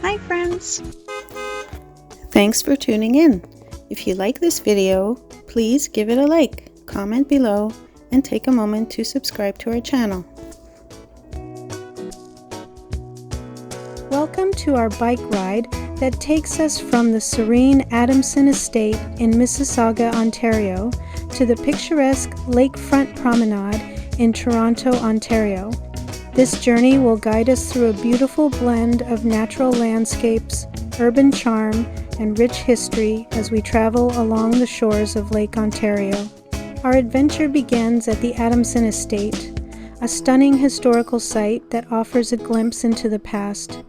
Hi friends! Thanks for tuning in. If you like this video, please give it a like, comment below, and take a moment to subscribe to our channel. Welcome to our bike ride that takes us from the serene Adamson Estate in Mississauga, Ontario, to the picturesque Lakefront Promenade in Toronto, Ontario. This journey will guide us through a beautiful blend of natural landscapes, urban charm, and rich history as we travel along the shores of Lake Ontario. Our adventure begins at the Adamson Estate, a stunning historical site that offers a glimpse into the past.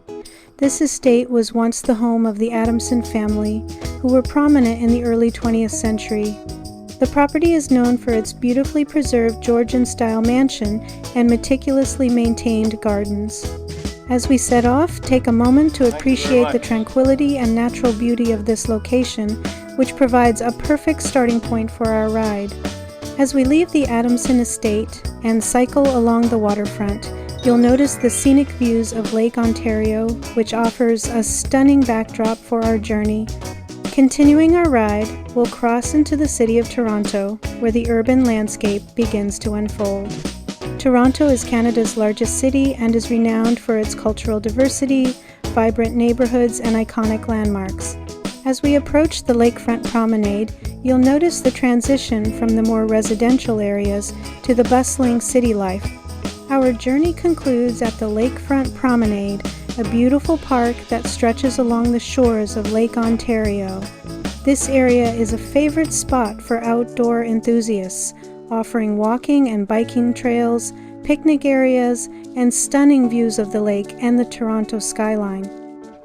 This estate was once the home of the Adamson family, who were prominent in the early 20th century. The property is known for its beautifully preserved Georgian-style mansion and meticulously maintained gardens. As we set off, take a moment to appreciate the tranquility and natural beauty of this location, which provides a perfect starting point for our ride. As we leave the Adamson Estate and cycle along the waterfront, you'll notice the scenic views of Lake Ontario, which offers a stunning backdrop for our journey. Continuing our ride, we'll cross into the city of Toronto, where the urban landscape begins to unfold. Toronto is Canada's largest city and is renowned for its cultural diversity, vibrant neighborhoods, and iconic landmarks. As we approach the Lakefront Promenade, you'll notice the transition from the more residential areas to the bustling city life. Our journey concludes at the Lakefront Promenade, a beautiful park that stretches along the shores of Lake Ontario. This area is a favorite spot for outdoor enthusiasts, offering walking and biking trails, picnic areas, and stunning views of the lake and the Toronto skyline.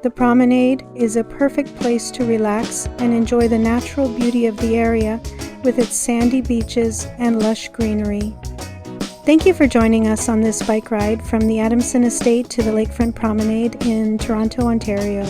The promenade is a perfect place to relax and enjoy the natural beauty of the area with its sandy beaches and lush greenery. Thank you for joining us on this bike ride from the Adamson Estate to the Lakefront Promenade in Toronto, Ontario.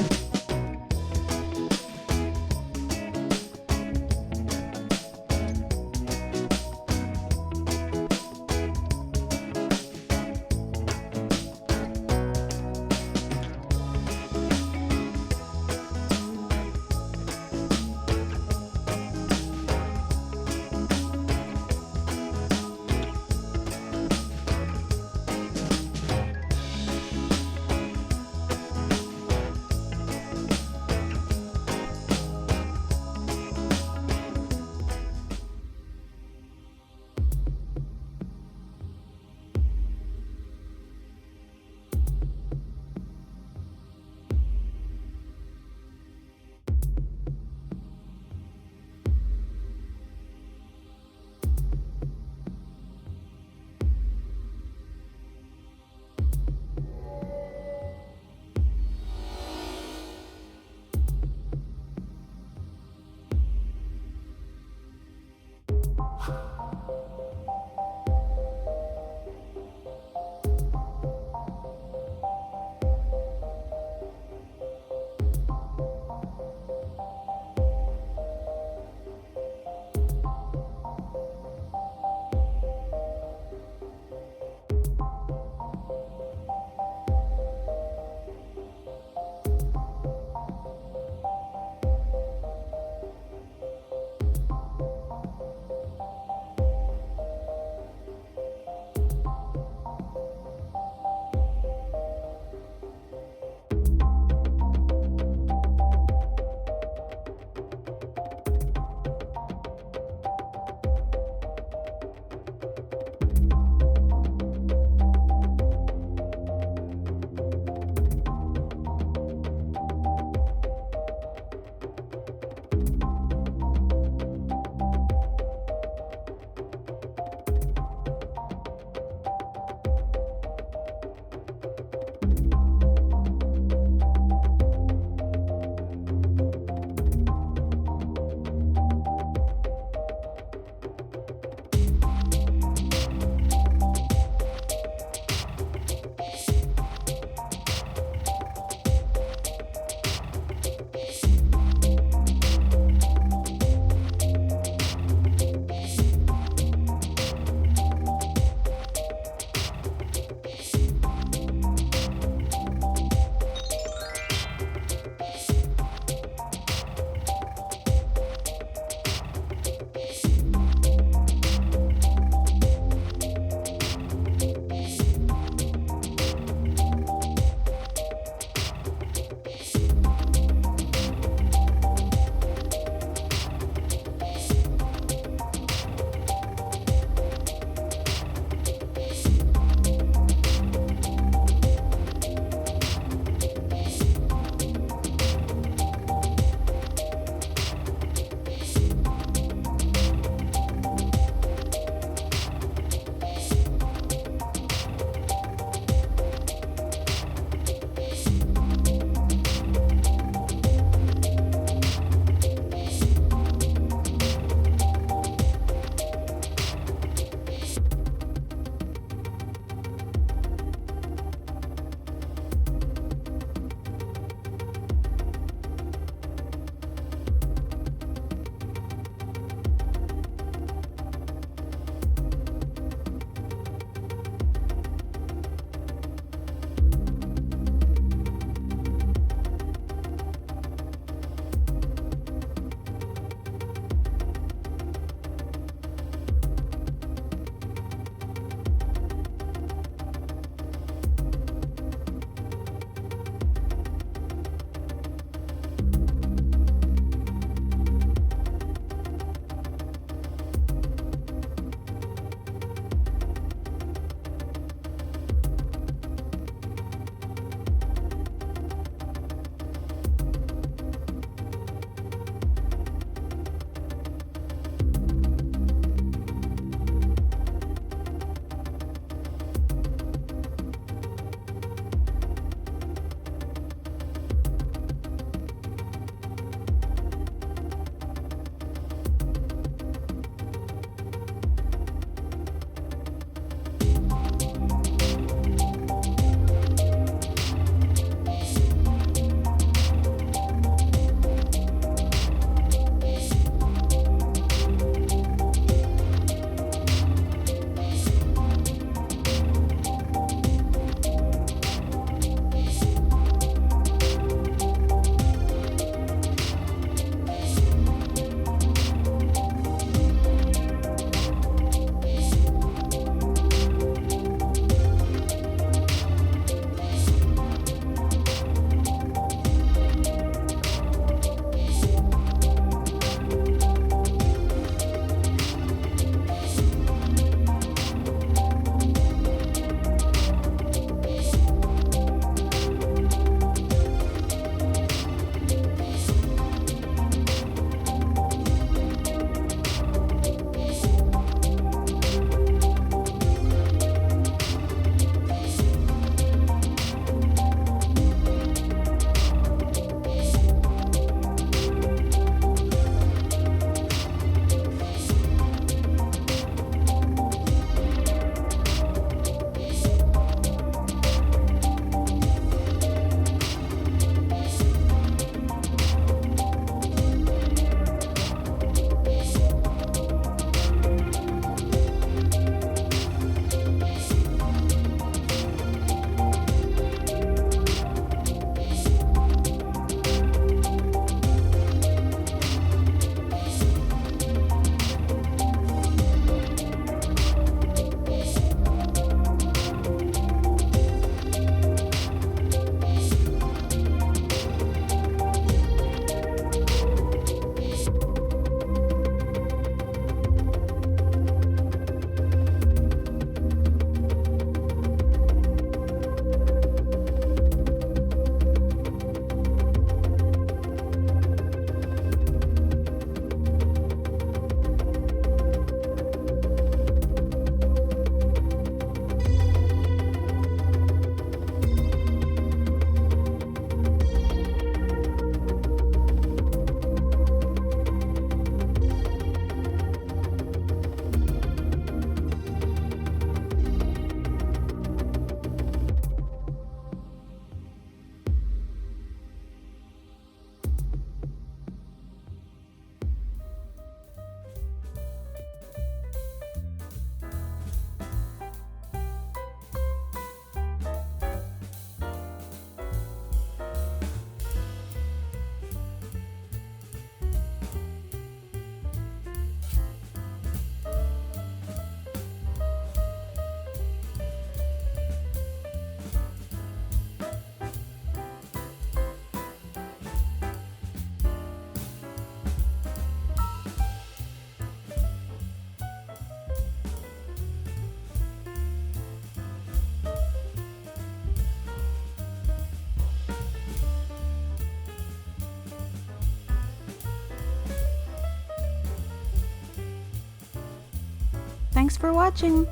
Thanks for watching!